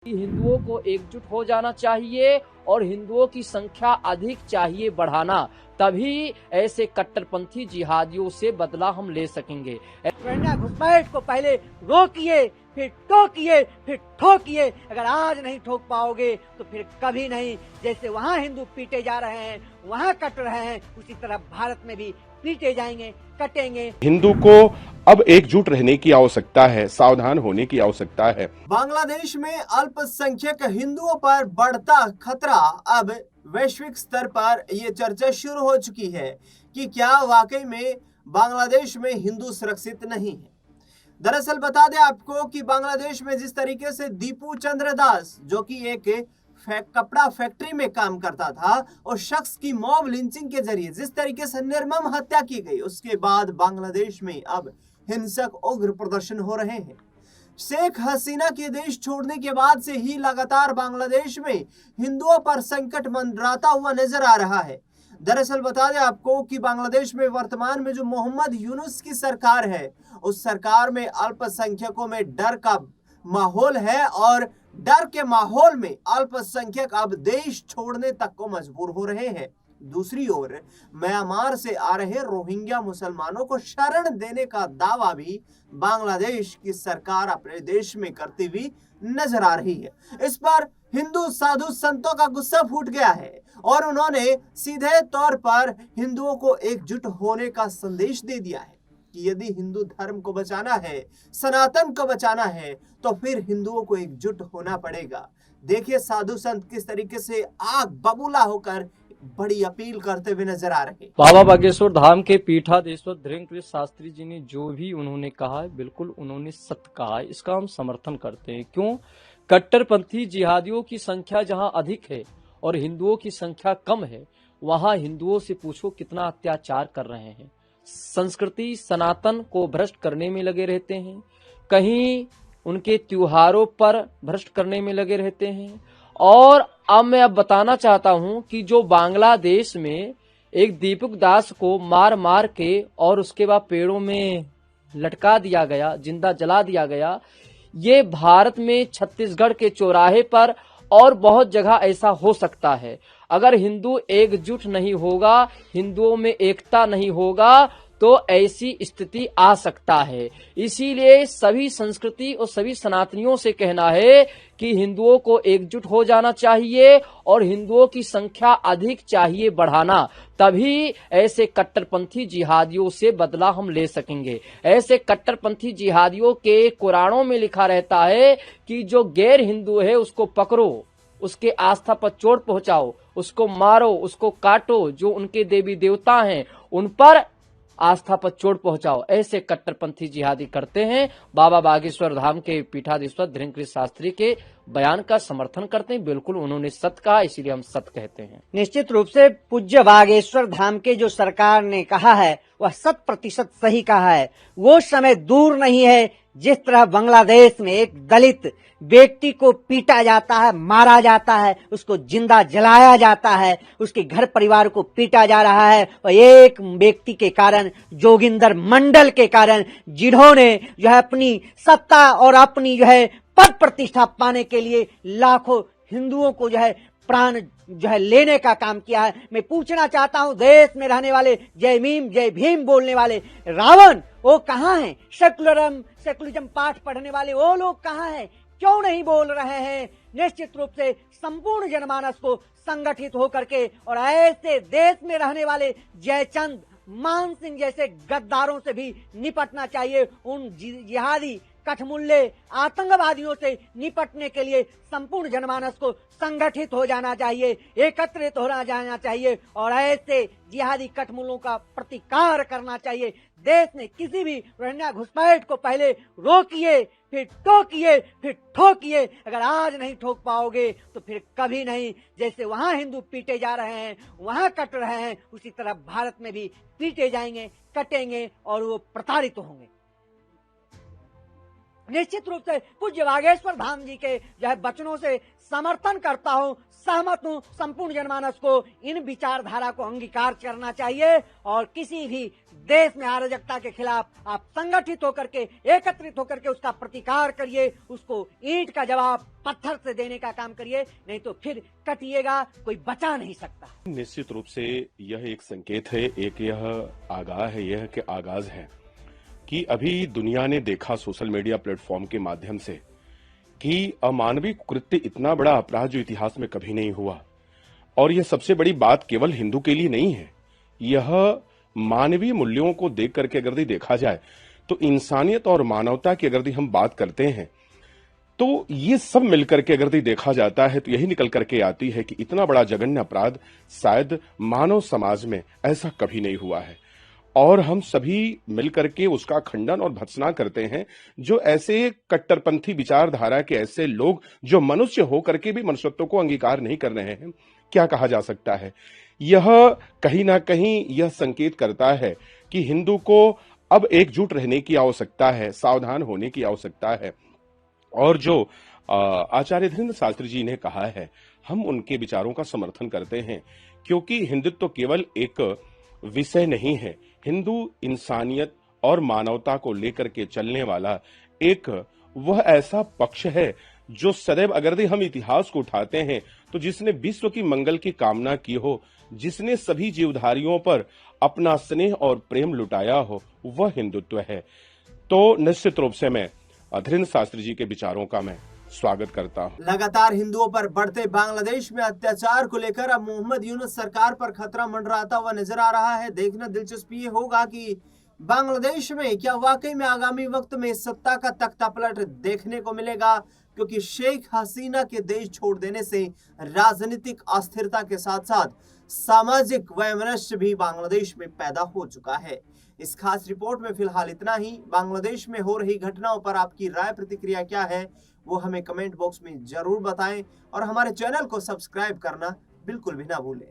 हिंदुओं को एकजुट हो जाना चाहिए और हिंदुओं की संख्या अधिक चाहिए बढ़ाना, तभी ऐसे कट्टरपंथी जिहादियों से बदला हम ले सकेंगे। रोहिंग्या घुसपैठ को पहले रोकिए, फिर टोकिए, फिर ठोकिए। अगर आज नहीं ठोक पाओगे तो फिर कभी नहीं। जैसे वहाँ हिंदू पीटे जा रहे हैं, वहाँ कट रहे हैं, उसी तरह भारत में भी पीटे जाएंगे, कटेंगे। हिंदू को अब एकजुट रहने की आवश्यकता है, सावधान होने की आवश्यकता है। बांग्लादेश में अल्पसंख्यक हिंदुओं पर बढ़ता खतरा। अब वैश्विक स्तर पर यह चर्चा शुरू हो चुकी है कि क्या वाकई में बांग्लादेश में हिंदू सुरक्षित नहीं है। दरअसल बता दें आपको कि बांग्लादेश में जिस तरीके से दीपू चंद्र दास, जो कि एक कपड़ा फैक्ट्री में काम करता था, और शख्स की मॉब लिंचिंग के जरिए जिस तरीके से निर्मम हत्या की गई, उसके बाद बांग्लादेश में अब हिंसक उग्र प्रदर्शन हो रहे हैं। शेख हसीना के देश छोड़ने के बाद से ही लगातार बांग्लादेश में हिंदुओं पर संकट मंडराता हुआ नजर आ रहा है। दरअसल बता दें आपको कि बांग्लादेश में वर्तमान में जो मोहम्मद यूनुस की सरकार है, उस सरकार में अल्पसंख्यकों में डर का माहौल है, और डर के माहौल में अल्पसंख्यक अब देश छोड़ने तक को मजबूर हो रहे हैं। दूसरी ओर म्यांमार से आ रहे रोहिंग्या मुसलमानों को शरण देने का दावा भी बांग्लादेश की सरकार अपने देश में करती हुई नजर आ रही है। इस पर हिंदू साधु संतों का गुस्सा फूट गया है और उन्होंने सीधे तौर पर हिंदुओं को एकजुट होने का संदेश दे दिया है कि यदि हिंदू धर्म को बचाना है, सनातन को बचाना है, तो फिर हिंदुओं को एकजुट होना पड़ेगा। देखिए साधु संत किस तरीके से आग बबूला होकर बड़ी अपील करते हुए नजर आ रहे हैं। बाबा बागेश्वर धाम के पीठाधीश्वर धीरेन्द्र शास्त्री जी ने जो भी उन्होंने कहा है, बिल्कुल उन्होंने सत्य कहा है। इसका हम समर्थन करते हैं। क्यों? कट्टरपंथी जिहादियों की संख्या जहां अधिक है और हिंदुओं की संख्या कम है, वहां हिंदुओं से पूछो कितना अत्याचार कर रहे हैं। संस्कृति सनातन को भ्रष्ट करने में लगे रहते हैं, कहीं उनके त्योहारों पर भ्रष्ट करने में लगे रहते हैं। और अब मैं बताना चाहता हूं कि जो बांग्लादेश में एक दीपक दास को मार मार के और उसके बाद पेड़ों में लटका दिया गया, जिंदा जला दिया गया, ये भारत में छत्तीसगढ़ के चौराहे पर और बहुत जगह ऐसा हो सकता है। अगर हिंदू एकजुट नहीं होगा, हिंदुओं में एकता नहीं होगा, तो ऐसी स्थिति आ सकता है। इसीलिए सभी संस्कृति और सभी सनातनियों से कहना है कि हिंदुओं को एकजुट हो जाना चाहिए और हिंदुओं की संख्या अधिक चाहिए बढ़ाना, तभी ऐसे कट्टरपंथी जिहादियों से बदला हम ले सकेंगे। ऐसे कट्टरपंथी जिहादियों के कुरानों में लिखा रहता है कि जो गैर हिंदू है उसको पकड़ो, उसके आस्था पर चोट पहुंचाओ, उसको मारो, उसको काटो, जो उनके देवी देवता हैं उन पर आस्था पर चोट पहुंचाओ। ऐसे कट्टरपंथी जिहादी करते हैं। बाबा बागेश्वर धाम के पीठाधीश्वर धीरेन्द्र शास्त्री के बयान का समर्थन करते हैं। बिल्कुल उन्होंने सत्य कहा, इसीलिए हम सत्य कहते हैं। निश्चित रूप से पूज्य बागेश्वर धाम के जो सरकार ने कहा है वह 100% सही कहा है। वो समय दूर नहीं है जिस तरह बांग्लादेश में एक दलित व्यक्ति को पीटा जाता है, मारा जाता है, उसको जिंदा जलाया जाता है, उसके घर परिवार को पीटा जा रहा है, और एक व्यक्ति के कारण, जोगिंदर मंडल के कारण, जिन्होंने जो है अपनी सत्ता और अपनी जो है पद प्रतिष्ठा पाने के लिए लाखों हिंदुओं को जो है प्राण जो है लेने का काम किया है। मैं पूछना चाहता हूं, देश में रहने वाले जय भीम बोलने वाले रावण वो कहाँ हैं? सेकुलरिज्म पाठ पढ़ने वाले वो लोग कहाँ हैं? क्यों नहीं बोल रहे हैं? निश्चित रूप से संपूर्ण जनमानस को संगठित होकर के और ऐसे देश में रहने वाले जयचंद मान सिंह जैसे गद्दारों से भी निपटना चाहिए। उन जिहादी कठमुल्ले आतंकवादियों से निपटने के लिए संपूर्ण जनमानस को संगठित हो जाना चाहिए, एकत्रित हो जाना चाहिए और ऐसे जिहादी कठमुल्लों का प्रतिकार करना चाहिए। देश ने किसी भी रोहिंग्या घुसपैठ को पहले रोकिए, फिर टोकिए, फिर ठोकिए। अगर आज नहीं ठोक पाओगे तो फिर कभी नहीं। जैसे वहाँ हिंदू पीटे जा रहे हैं, वहाँ कट रहे हैं, उसी तरह भारत में भी पीटे जाएंगे, कटेंगे और वो प्रताड़ित होंगे। निश्चित रूप से पूज्य बागेश्वर धाम जी के जो है वचनों से समर्थन करता हूँ, सहमत हूँ। संपूर्ण जनमानस को इन विचारधारा को अंगीकार करना चाहिए और किसी भी देश में अराजकता के खिलाफ आप संगठित होकर के, एकत्रित होकर के उसका प्रतिकार करिए, उसको ईंट का जवाब पत्थर से देने का काम करिए, नहीं तो फिर कटिएगा, कोई बचा नहीं सकता। निश्चित रूप से यह एक संकेत है, एक यह आगाह है, यह कि आगाज है कि अभी दुनिया ने देखा सोशल मीडिया प्लेटफॉर्म के माध्यम से कि अमानवीय कृत्य, इतना बड़ा अपराध जो इतिहास में कभी नहीं हुआ। और यह सबसे बड़ी बात केवल हिंदू के लिए नहीं है, यह मानवीय मूल्यों को देख करके अगर देखा जाए तो इंसानियत और मानवता की अगर हम बात करते हैं तो ये सब मिलकर के अगर देखा जाता है तो यही निकल करके आती है कि इतना बड़ा जघन्य अपराध शायद मानव समाज में ऐसा कभी नहीं हुआ है। और हम सभी मिलकर के उसका खंडन और भर्त्सना करते हैं, जो ऐसे कट्टरपंथी विचारधारा के ऐसे लोग जो मनुष्य होकर के भी मनुष्यत्व को अंगीकार नहीं कर रहे हैं। क्या कहा जा सकता है, यह कहीं ना कहीं यह संकेत करता है कि हिंदू को अब एकजुट रहने की आवश्यकता है, सावधान होने की आवश्यकता है। और जो आचार्य धीरेन्द्र शास्त्री जी ने कहा है, हम उनके विचारों का समर्थन करते हैं, क्योंकि हिंदुत्व केवल एक विषय नहीं है, हिंदू इंसानियत और मानवता को लेकर के चलने वाला एक वह ऐसा पक्ष है जो सदैव अगर हम इतिहास को उठाते हैं तो जिसने विश्व की मंगल की कामना की हो, जिसने सभी जीवधारियों पर अपना स्नेह और प्रेम लुटाया हो, वह हिंदुत्व है। तो निश्चित रूप से मैं धीरेन्द्र शास्त्री जी के विचारों का मैं स्वागत करता हूं। लगातार हिंदुओं पर बढ़ते बांग्लादेश में अत्याचार को लेकर अब मोहम्मद यूनुस सरकार पर खतरा मंडराता हुआ नजर आ रहा है। देखना दिलचस्प ये होगा कि बांग्लादेश में क्या वाकई में आगामी वक्त में सत्ता का तख्ता पलट देखने को मिलेगा, क्योंकि शेख हसीना के देश छोड़ देने से राजनीतिक अस्थिरता के साथ साथ सामाजिक वैमनस्य भी बांग्लादेश में पैदा हो चुका है। इस खास रिपोर्ट में फिलहाल इतना ही। बांग्लादेश में हो रही घटनाओं पर आपकी राय प्रतिक्रिया क्या है वो हमें कमेंट बॉक्स में जरूर बताएं और हमारे चैनल को सब्सक्राइब करना बिल्कुल भी ना भूलें।